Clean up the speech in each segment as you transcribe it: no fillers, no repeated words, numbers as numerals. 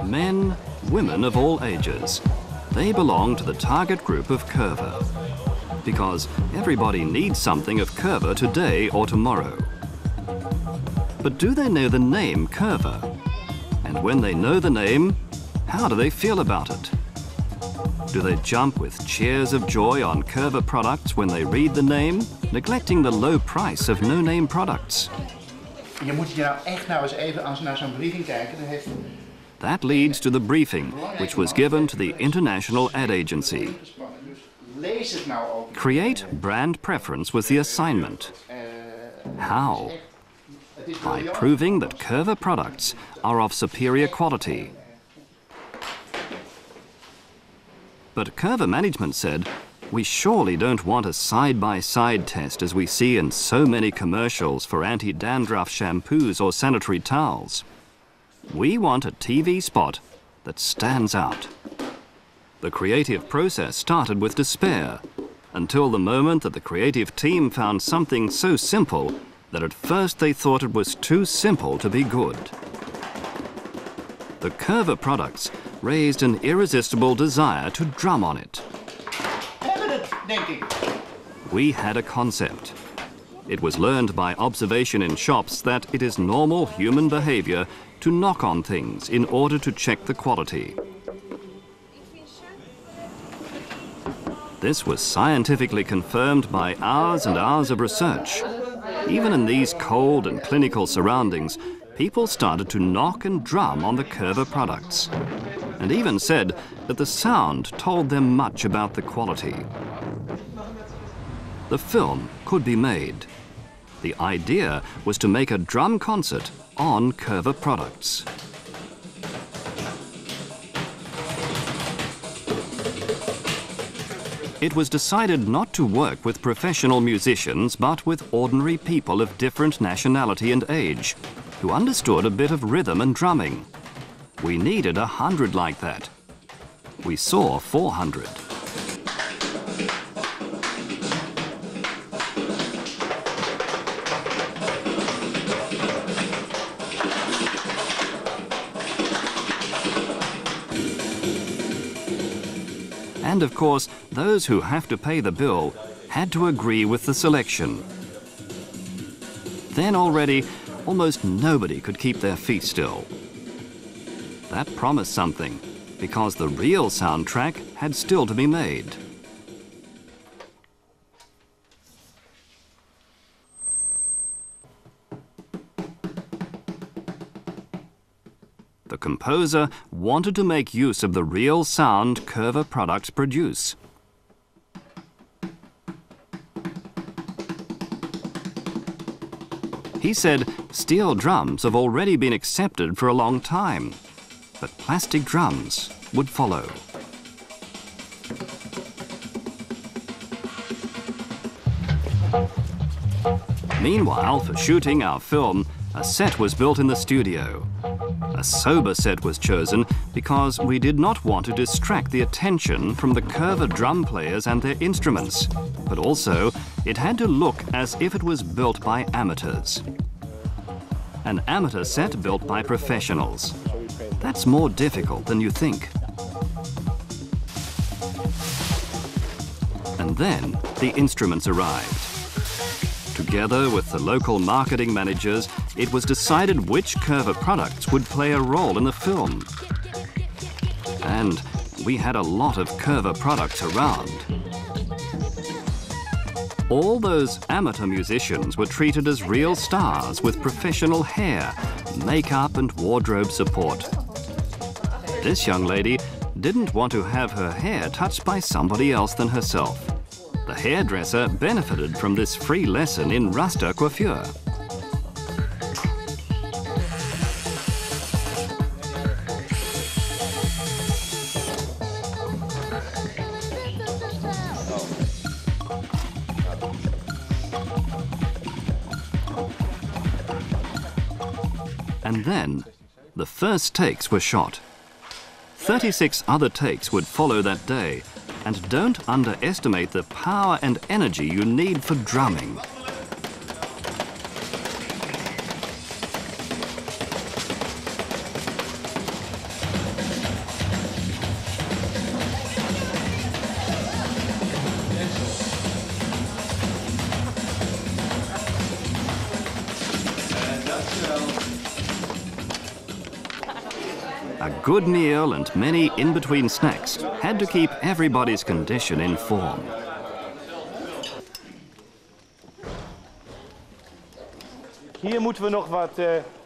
Men, women of all ages, they belong to the target group of curver. Because everybody needs something of curver today or tomorrow. But do they know the name curver? And when they know the name, how do they feel about it? Do they jump with cheers of joy on curver products when they read the name, neglecting the low price of no-name products? Je moet je nou echt nou eens even naar zo'n briefing kijken. That leads to the briefing, which was given to the International Ad Agency. Create brand preference was the assignment. How? By proving that curver products are of superior quality. But curver management said, we surely don't want a side-by-side test as we see in so many commercials for anti-dandruff shampoos or sanitary towels. We want a TV spot that stands out. The creative process started with despair, until the moment that the creative team found something so simple that at first they thought it was too simple to be good. The curver products raised an irresistible desire to drum on it. We had a concept. It was learned by observation in shops that it is normal human behavior to knock on things in order to check the quality. This was scientifically confirmed by hours and hours of research. Even in these cold and clinical surroundings, people started to knock and drum on the curver products, and even said that the sound told them much about the quality. The film could be made. The idea was to make a drum concert on curver products. It was decided not to work with professional musicians, but with ordinary people of different nationality and age, who understood a bit of rhythm and drumming. We needed 100 like that. We saw 400. And of course, those who have to pay the bill had to agree with the selection. Then already, almost nobody could keep their feet still. That promised something, because the real soundtrack had still to be made. The composer wanted to make use of the real sound curver products produce. He said steel drums have already been accepted for a long time, but plastic drums would follow. Meanwhile, for shooting our film, a set was built in the studio. A sober set was chosen because we did not want to distract the attention from the curver drum players and their instruments, but also it had to look as if it was built by amateurs. An amateur set built by professionals. That's more difficult than you think. And then the instruments arrived. Together with the local marketing managers, it was decided which curver products would play a role in the film. And we had a lot of curver products around. All those amateur musicians were treated as real stars with professional hair, makeup and wardrobe support. This young lady didn't want to have her hair touched by somebody else than herself. The hairdresser benefited from this free lesson in Rasta coiffure. And then, the first takes were shot. 36 other takes would follow that day, and don't underestimate the power and energy you need for drumming. A good meal and many in-between snacks had to keep everybody's condition in form. Hier moeten we nog wat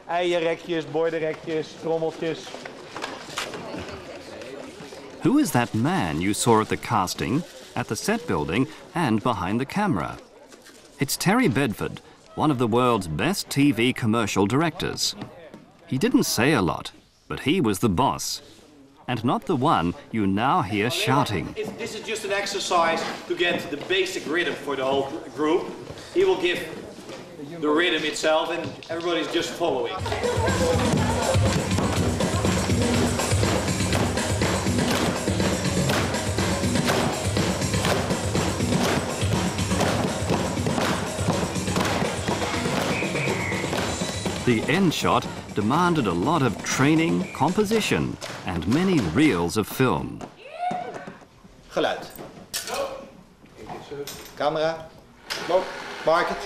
eierrekjes, bordenrekjes, trommeltjes. Who is that man you saw at the casting, at the set building and behind the camera? It's Terry Bedford, one of the world's best TV commercial directors. He didn't say a lot, but he was the boss. And not the one you now hear shouting. This is just an exercise to get the basic rhythm for the whole group. He will give the rhythm itself and everybody's just following. The end shot demanded a lot of training, composition, and many reels of film. Geluid. Camera. Mark it.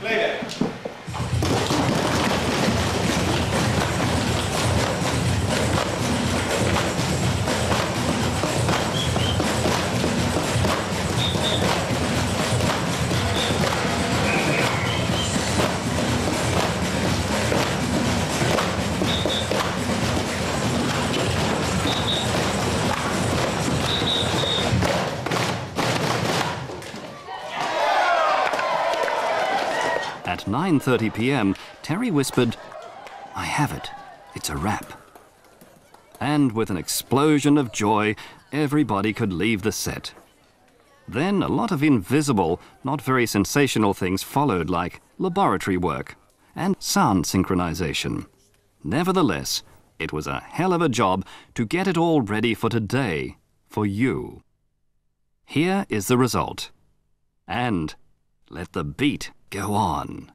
Playback. At 9:30 p.m., Terry whispered, "I have it. It's a wrap." And with an explosion of joy, everybody could leave the set. Then a lot of invisible, not very sensational things followed, like laboratory work and sound synchronization. Nevertheless, it was a hell of a job to get it all ready for today, for you. Here is the result. And let the beat go on.